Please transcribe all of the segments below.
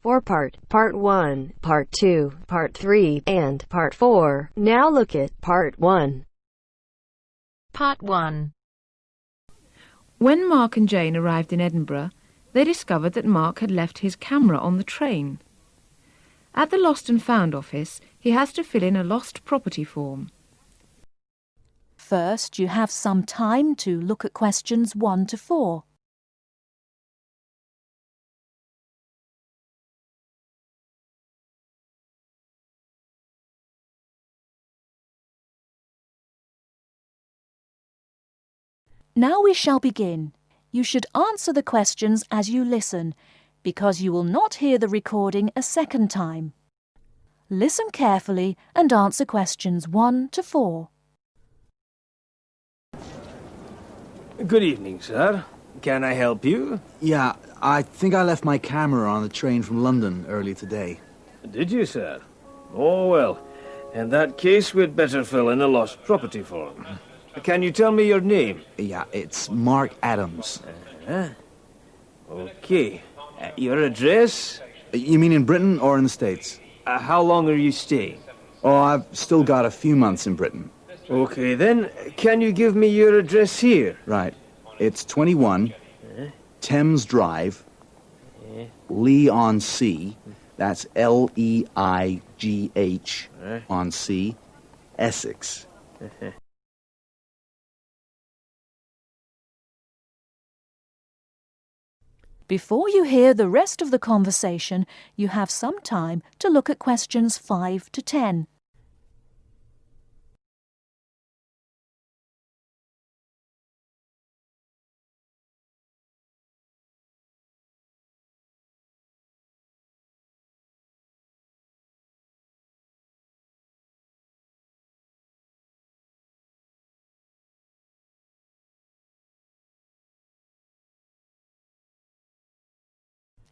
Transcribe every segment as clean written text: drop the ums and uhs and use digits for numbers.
For Part 1, Part 2, Part 3, and Part 4. Now look at Part 1. Part 1. When Mark and Jane arrived in Edinburgh, they discovered that Mark had left his camera on the train. At the Lost and Found office, he has to fill in a lost property form. First, you have some time to look at questions 1 to 4. Now we shall begin. You should answer the questions as you listen, because you will not hear the recording a second time. Listen carefully and answer questions 1 to 4. Good evening, sir. Can I help you? Yeah, I think I left my camera on the train from London early today. Did you, sir? Oh, well. In that case, we'd better fill in a lost property form. Can you tell me your name? Yeah, it's Mark Adams. Okay. Your address? You mean in Britain or in the States? How long are you staying? Oh, I've still got a few months in Britain. Okay, then. Can you give me your address here? Right. It's 21 Thames Drive, Leigh-on-Sea. That's Leigh on Sea, Essex. Before you hear the rest of the conversation, you have some time to look at questions 5 to 10.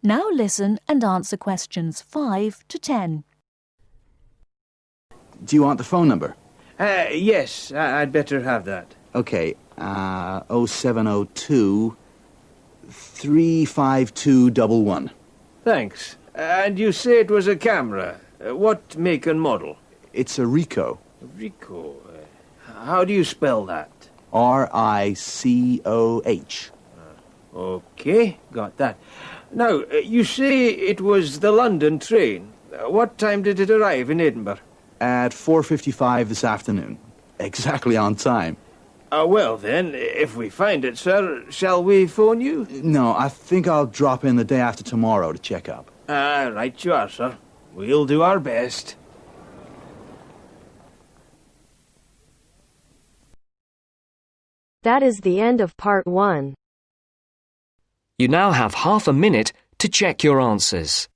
Now listen and answer questions 5 to 10. Do you want the phone number? Yes, I'd better have that. Okay, 0702 35211. Thanks. And you say it was a camera. What make and model? It's a Ricoh. Ricoh. How do you spell that? Ricoh. Okay, got that. Now, you say it was the London train. What time did it arrive in Edinburgh? At 4:55 this afternoon. Exactly on time. Well then, if we find it, sir, shall we phone you? No, I think I'll drop in the day after tomorrow to check up. Right you are, sir. We'll do our best. That is the end of Part 1. You now have half a minute to check your answers.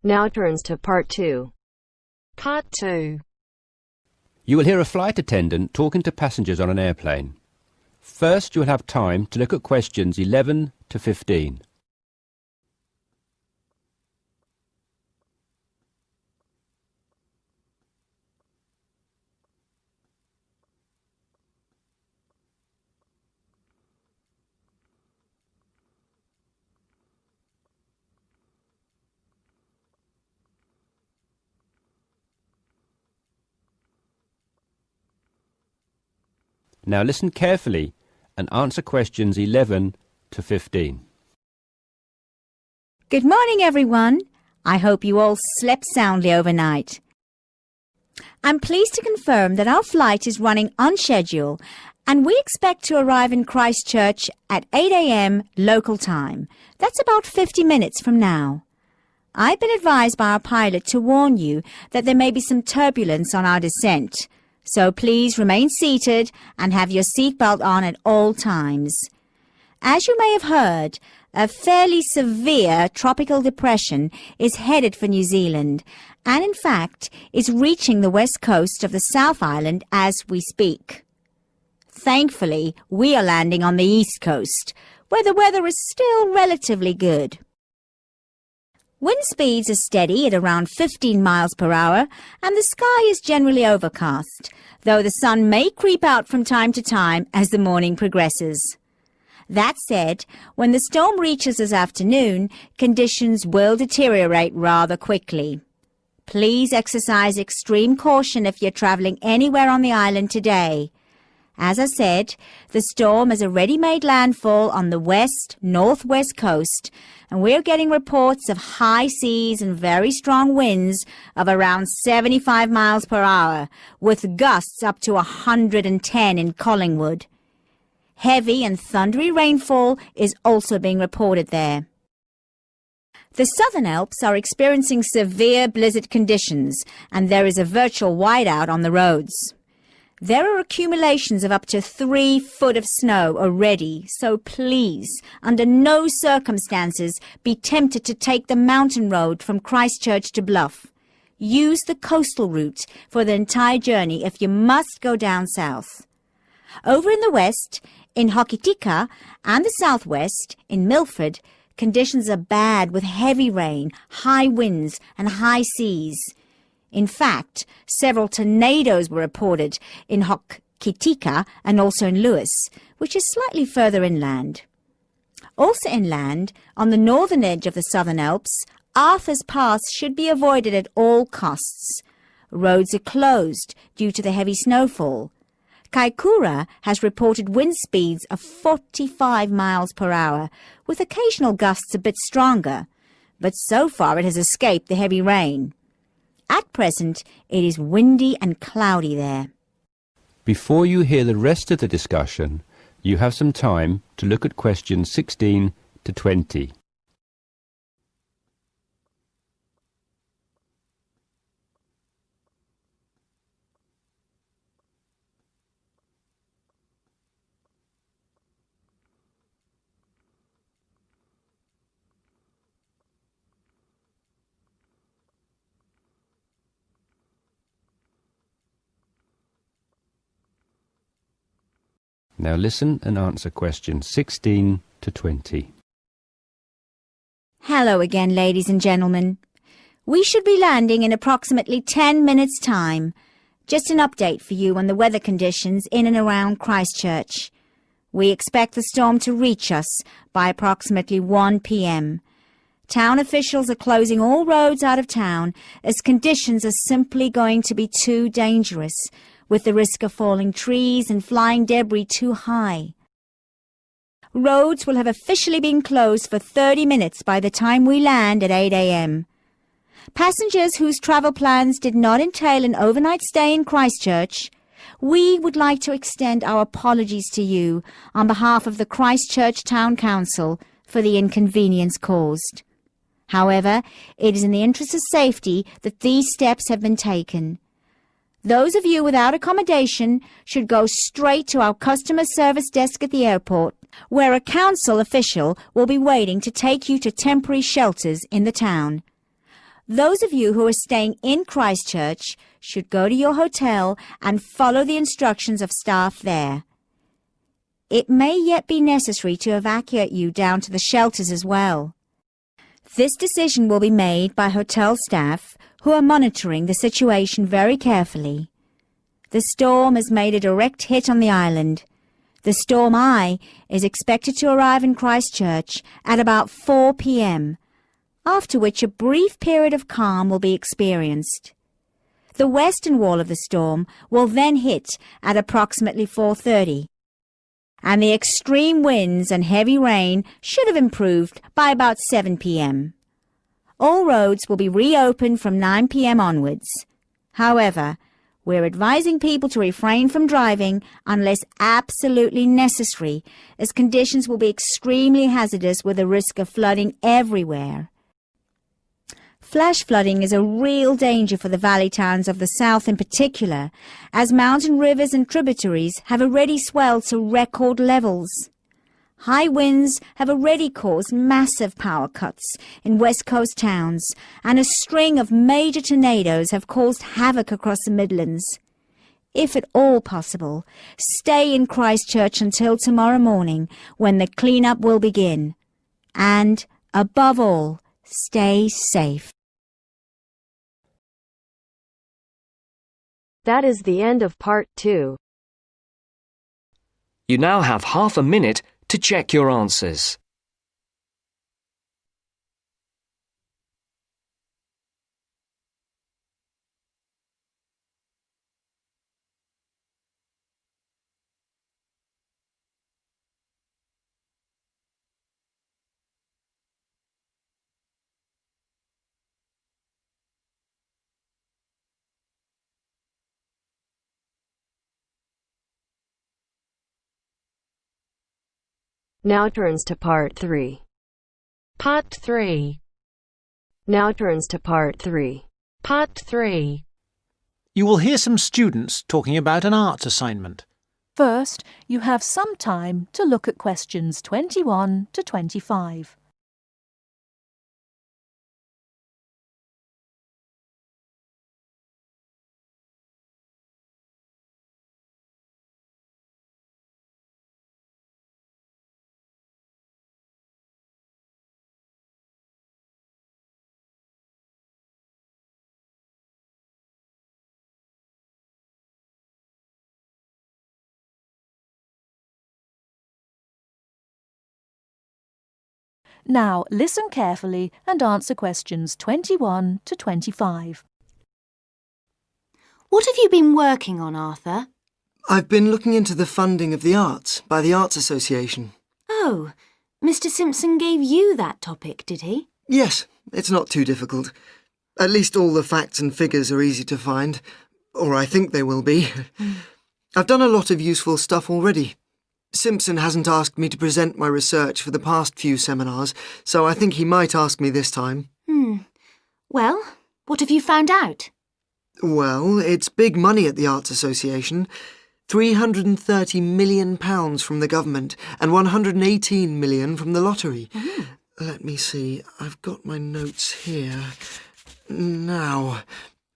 Now turns to Part 2. Part 2. You will hear a flight attendant talking to passengers on an airplane. First, you will have time to look at questions 11 to 15. Now listen carefully and answer questions 11 to 15. Good morning, everyone. I hope you all slept soundly overnight. I'm pleased to confirm that our flight is running on schedule and we expect to arrive in Christchurch at 8 a.m. local time. That's about 50 minutes from now. I've been advised by our pilot to warn you that there may be some turbulence on our descent. So please remain seated and have your seatbelt on at all times. As you may have heard, A fairly severe tropical depression is headed for New Zealand and in fact is reaching the west coast of the South Island as we speak. Thankfully, we are landing on the east coast, where the weather is still relatively good. Wind speeds are steady at around 15 miles per hour and the sky is generally overcast, though the sun may creep out from time to time as the morning progresses. That said, when the storm reaches this afternoon, conditions will deteriorate rather quickly. Please exercise extreme caution if you're travelling anywhere on the island today. As I said, the storm has already made landfall on the west-northwest coast, and we're getting reports of high seas and very strong winds of around 75 miles per hour, with gusts up to 110 in Collingwood. Heavy and thundery rainfall is also being reported there. The Southern Alps are experiencing severe blizzard conditions, and there is a virtual whiteout on the roads. There are accumulations of up to 3 foot of snow already, so please, under no circumstances, be tempted to take the mountain road from Christchurch to Bluff. Use the coastal route for the entire journey if you must go down south. Over in the west, in Hokitika, and the southwest, in Milford, conditions are bad with heavy rain, high winds, and high seas. In fact, several tornadoes were reported in Hokitika and also in Lewis, which is slightly further inland. Also inland, on the northern edge of the Southern Alps, Arthur's Pass should be avoided at all costs. Roads are closed due to the heavy snowfall. Kaikoura has reported wind speeds of 45 miles per hour, with occasional gusts a bit stronger, but so far it has escaped the heavy rain. At present, it is windy and cloudy there. Before you hear the rest of the discussion, you have some time to look at questions 16 to 20. Now listen and answer questions 16 to 20. Hello again, ladies and gentlemen. We should be landing in approximately 10 minutes' time. Just an update for you on the weather conditions in and around Christchurch. We expect the storm to reach us by approximately 1 p.m. Town officials are closing all roads out of town as conditions are simply going to be too dangerous, with the risk of falling trees and flying debris too high. Roads will have officially been closed for 30 minutes by the time we land at 8 a.m. Passengers whose travel plans did not entail an overnight stay in Christchurch, we would like to extend our apologies to you on behalf of the Christchurch Town Council for the inconvenience caused. However, it is in the interest of safety that these steps have been taken. Those of you without accommodation should go straight to our customer service desk at the airport, where a council official will be waiting to take you to temporary shelters in the town. Those of you who are staying in Christchurch should go to your hotel and follow the instructions of staff there. It may yet be necessary to evacuate you down to the shelters as well. This decision will be made by hotel staff who are monitoring the situation very carefully. The storm has made a direct hit on the island. The storm eye is expected to arrive in Christchurch at about 4 p.m., after which a brief period of calm will be experienced. The western wall of the storm will then hit at approximately 4:30, and the extreme winds and heavy rain should have improved by about 7 p.m. All roads will be reopened from 9 p.m. onwards. However, we're advising people to refrain from driving unless absolutely necessary, as conditions will be extremely hazardous with a risk of flooding everywhere. Flash flooding is a real danger for the valley towns of the south in particular, as mountain rivers and tributaries have already swelled to record levels. High winds have already caused massive power cuts in West Coast towns, and a string of major tornadoes have caused havoc across the Midlands. If at all possible, stay in Christchurch until tomorrow morning, when the clean-up will begin. And, above all, stay safe. That is the end of part 2. You now have half a minute to check your answers. Now turns to part 3. Part 3. Now turns to part 3. Part 3. You will hear some students talking about an arts assignment. First, you have some time to look at questions 21 to 25. Now listen carefully and answer questions 21 to 25. What have you been working on, Arthur? I've been looking into the funding of the arts by the Arts Association. Oh, Mr. Simpson gave you that topic, did he? Yes, it's not too difficult. At least all the facts and figures are easy to find, or I think they will be. I've done a lot of useful stuff already. Simpson hasn't asked me to present my research for the past few seminars, so I think he might ask me this time. Well, what have you found out? Well, it's big money at the Arts Association. £330 million from the government and £118 million from the lottery. Let me see, I've got my notes here. Now,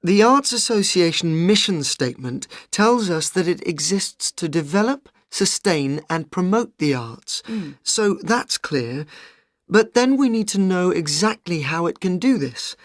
the Arts Association mission statement tells us that it exists to develop, sustain and promote the arts. So that's clear. But then we need to know exactly how it can do this.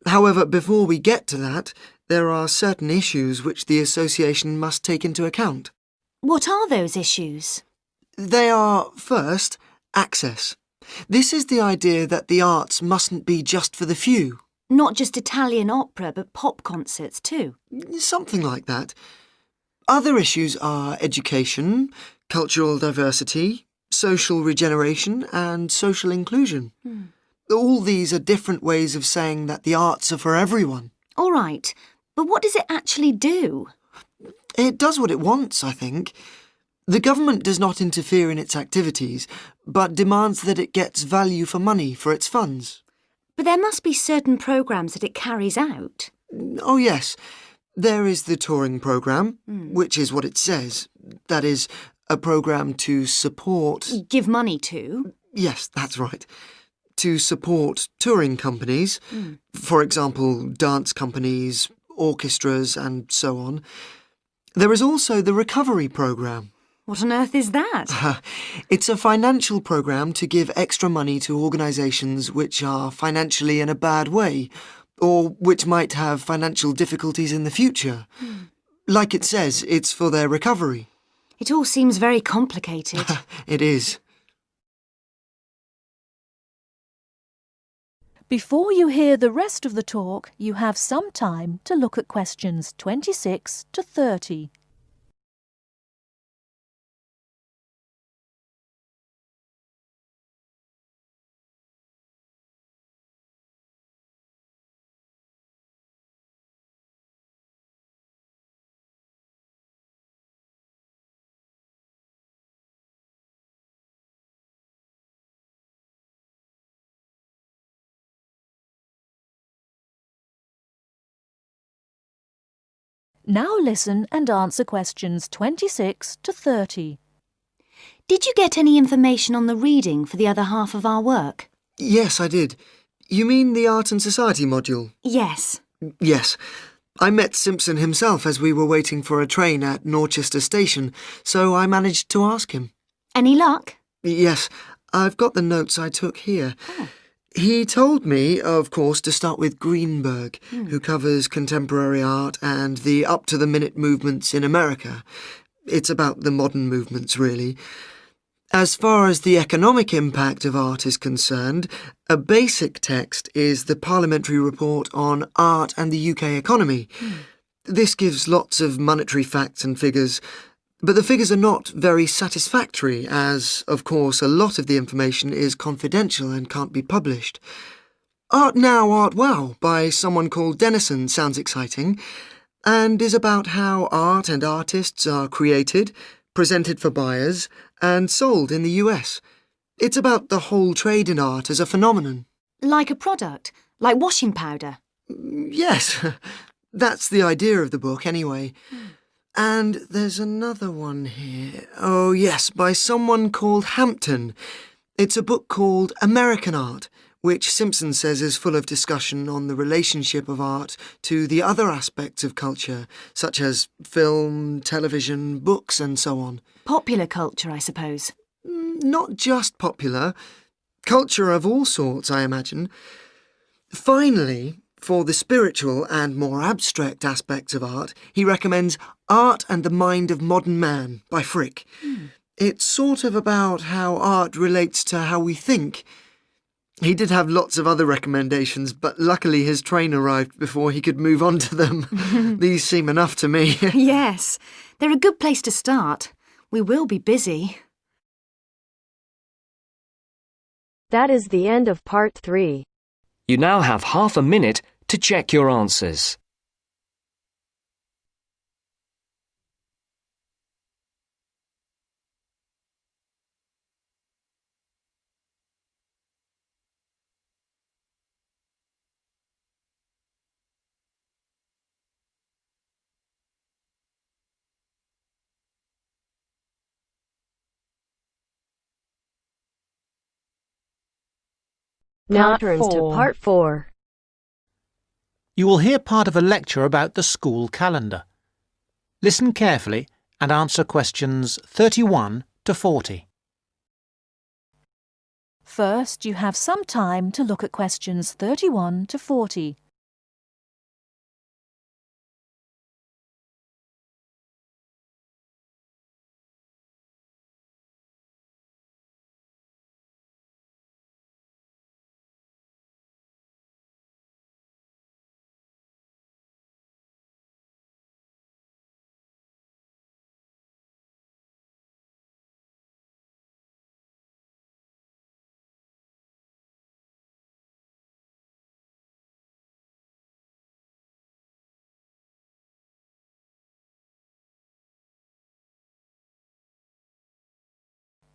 However, before we get to that, there are certain issues which the association must take into account. What are those issues? They are, first, access. This is the idea that the arts mustn't be just for the few. Not just Italian opera, but pop concerts too. Something like that. Other issues are education, cultural diversity, social regeneration and social inclusion. All these are different ways of saying that the arts are for everyone. All right, but what does it actually do? It does what it wants, I think. The government does not interfere in its activities, but demands that it gets value for money for its funds. But there must be certain programmes that it carries out. Oh, yes. There is the touring programme, which is what it says. That is, a programme to support... Give money to? Yes, that's right. To support touring companies, for example, dance companies, orchestras and so on. There is also the recovery programme. What on earth is that? It's a financial programme to give extra money to organisations which are financially in a bad way, or which might have financial difficulties in the future. Like it says, it's for their recovery. It all seems very complicated. It is. Before you hear the rest of the talk, you have some time to look at questions 26 to 30. Now listen and answer questions 26 to 30. Did you get any information on the reading for the other half of our work? Yes, I did. You mean the Art and Society module? Yes. Yes. I met Simpson himself as we were waiting for a train at Norchester Station, so I managed to ask him. Any luck? Yes, I've got the notes I took here. He told me, of course, to start with Greenberg, who covers contemporary art and the up-to-the-minute movements in America. It's about the modern movements, really. As far as the economic impact of art is concerned, a basic text is the Parliamentary Report on Art and the UK Economy. This gives lots of monetary facts and figures, but the figures are not very satisfactory, as, of course, a lot of the information is confidential and can't be published. Art Now, Art Wow by someone called Dennison sounds exciting, and is about how art and artists are created, presented for buyers, and sold in the US. It's about the whole trade in art as a phenomenon. Like a product? Like washing powder? Yes, that's the idea of the book anyway. And there's another one here. Oh yes, by someone called Hampton. It's a book called American Art, which Simpson says is full of discussion on the relationship of art to the other aspects of culture, such as film, television, books and so on. Popular culture, I suppose. Not just popular. Culture of all sorts, I imagine. Finally, for the spiritual and more abstract aspects of art, he recommends Art and the Mind of Modern Man by Frick. It's sort of about how art relates to how we think. He did have lots of other recommendations, but luckily his train arrived before he could move on to them. These seem enough to me. Yes, they're a good place to start. We will be busy. That is the end of part 3. You now have half a minute to check your answers. Now Part turns to 4. part 4. You will hear part of a lecture about the school calendar. Listen carefully and answer questions 31 to 40. First, you have some time to look at questions 31 to 40.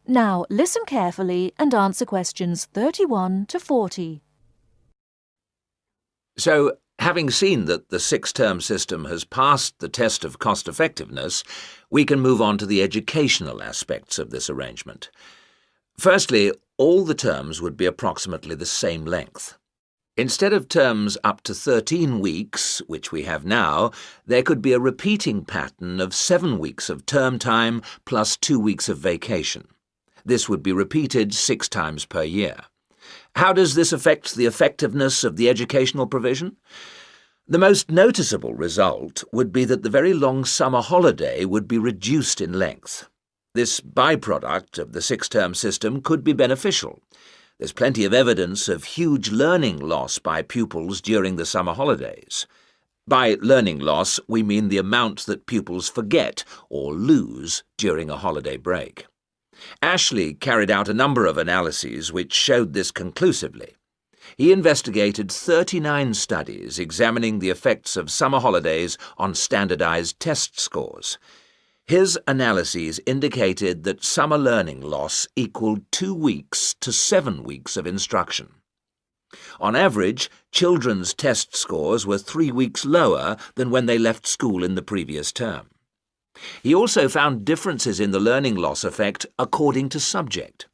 Now listen carefully and answer questions 31 to 40. So, having seen that the six-term system has passed the test of cost-effectiveness, we can move on to the educational aspects of this arrangement. Firstly, all the terms would be approximately the same length. Instead of terms up to 13 weeks, which we have now, there could be a repeating pattern of 7 weeks of term time plus 2 weeks of vacation. This would be repeated 6 times per year. How does this affect the effectiveness of the educational provision? The most noticeable result would be that the very long summer holiday would be reduced in length. This byproduct of the six-term system could be beneficial. There's plenty of evidence of huge learning loss by pupils during the summer holidays. By learning loss, we mean the amount that pupils forget or lose during a holiday break. Ashley carried out a number of analyses which showed this conclusively. He investigated 39 studies examining the effects of summer holidays on standardized test scores. His analyses indicated that summer learning loss equaled 2 weeks to 7 weeks of instruction. On average, children's test scores were 3 weeks lower than when they left school in the previous term. He also found differences in the learning loss effect according to subject.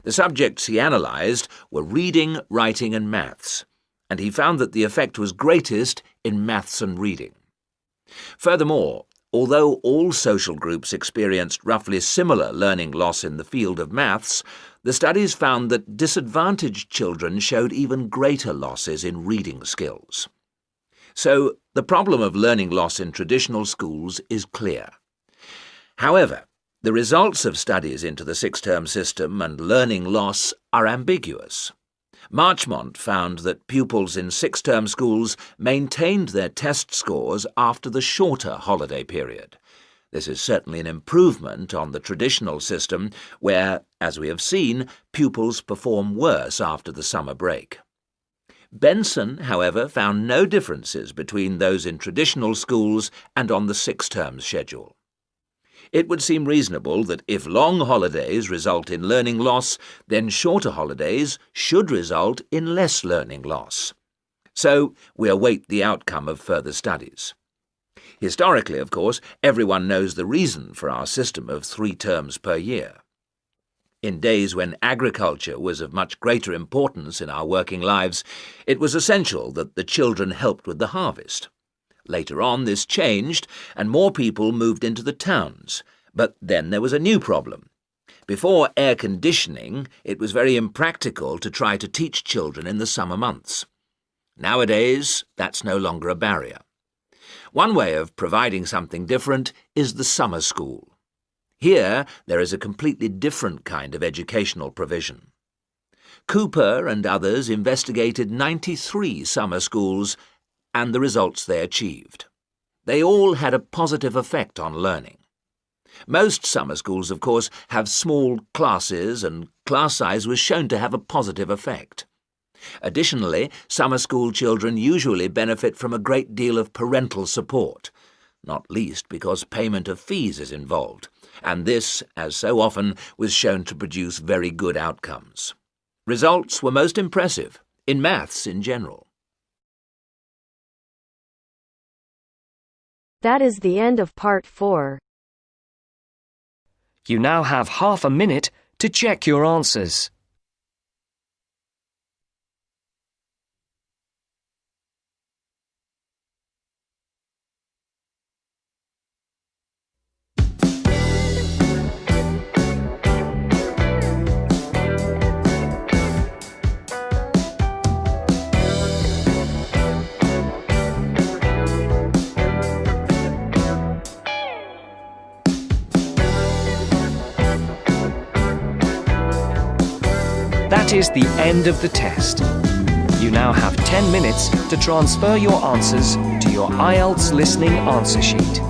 The subjects he analysed were reading, writing and maths, and he found that the effect was greatest in maths and reading. Furthermore, although all social groups experienced roughly similar learning loss in the field of maths, the studies found that disadvantaged children showed even greater losses in reading skills. So, the problem of learning loss in traditional schools is clear. However, the results of studies into the six-term system and learning loss are ambiguous. Marchmont found that pupils in six-term schools maintained their test scores after the shorter holiday period. This is certainly an improvement on the traditional system where, as we have seen, pupils perform worse after the summer break. Benson, however, found no differences between those in traditional schools and on the six-term schedule. It would seem reasonable that if long holidays result in learning loss, then shorter holidays should result in less learning loss. So we await the outcome of further studies. Historically, of course, everyone knows the reason for our system of 3 terms per year. In days when agriculture was of much greater importance in our working lives, it was essential that the children helped with the harvest. Later on, this changed, and more people moved into the towns. But then there was a new problem. Before air conditioning, it was very impractical to try to teach children in the summer months. Nowadays, that's no longer a barrier. One way of providing something different is the summer school. Here, there is a completely different kind of educational provision. Cooper and others investigated 93 summer schools and the results they achieved. They all had a positive effect on learning. Most summer schools, of course, have small classes, and class size was shown to have a positive effect. Additionally, summer school children usually benefit from a great deal of parental support, not least because payment of fees is involved, and this, as so often, was shown to produce very good outcomes. Results were most impressive, in maths in general. That is the end of part 4. You now have half a minute to check your answers. That is the end of the test. You now have 10 minutes to transfer your answers to your IELTS listening answer sheet.